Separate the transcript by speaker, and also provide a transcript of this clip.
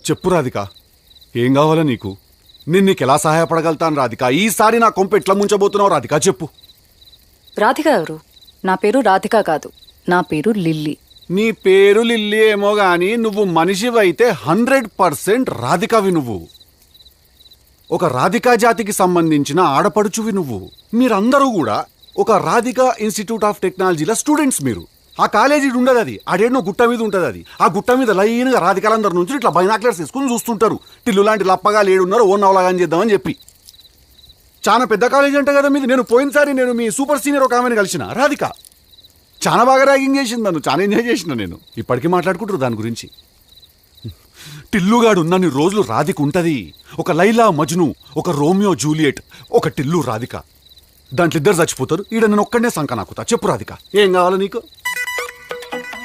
Speaker 1: చెప్పు రాధిక, ఏం కావాలా నీకు? నేను నీకు ఎలా సహాయపడగలుగుతాను రాధిక? ఈసారి నా కొంప ఎట్లా ముంచబోతున్నావు రాధిక చెప్పు.
Speaker 2: రాధిక ఎవరు? నా పేరు రాధిక కాదు, నా పేరు లిల్లీ.
Speaker 1: నీ పేరు లిల్లీ ఏమో గాని నువ్వు మనిషివైతే 100% రాధికవి నువ్వు. ఒక రాధికా జాతికి సంబంధించిన ఆడపడుచువి నువ్వు. మీరందరూ కూడా ఒక రాధికా ఇన్స్టిట్యూట్ ఆఫ్ టెక్నాలజీల స్టూడెంట్స్ మీరు. ఆ కాలేజీ ఉండదు, అది ఆడేనో గుట్ట మీద ఉంటుంది. అది ఆ గుట్ట మీద లైన్గా రాధికాలందరి నుంచి ఇట్లా బైనాక్లర్స్ తీసుకుని చూస్తుంటారు. టిల్లు లాంటి లప్పగా లేడున్నారు, ఓ నవలాగాని చేద్దామని చెప్పి. చాలా పెద్ద కాలేజీ అంట కదా మీది. నేను పోయినసారి మీ సూపర్ సీనియర్ ఒక ఆమెను కలిసిన రాధిక. చాలా బాగా ర్యాగింగ్ చేసింది నన్ను, చాలా ఎంజాయ్ చేసిన నేను. ఇప్పటికీ మాట్లాడుకుంటారు దాని గురించి. టిల్లుగాడు ఉన్నన్ని రోజులు రాధిక ఉంటుంది. ఒక లైలా మజ్ను, ఒక రోమియో జూలియట్, ఒక టిల్లు రాధిక. దాంట్లో ఇద్దరు చచ్చిపోతారు. ఈడ నేను ఒక్కడనే సంక నాకుతా. చెప్పు రాధిక, ఏం కావాలి నీకు?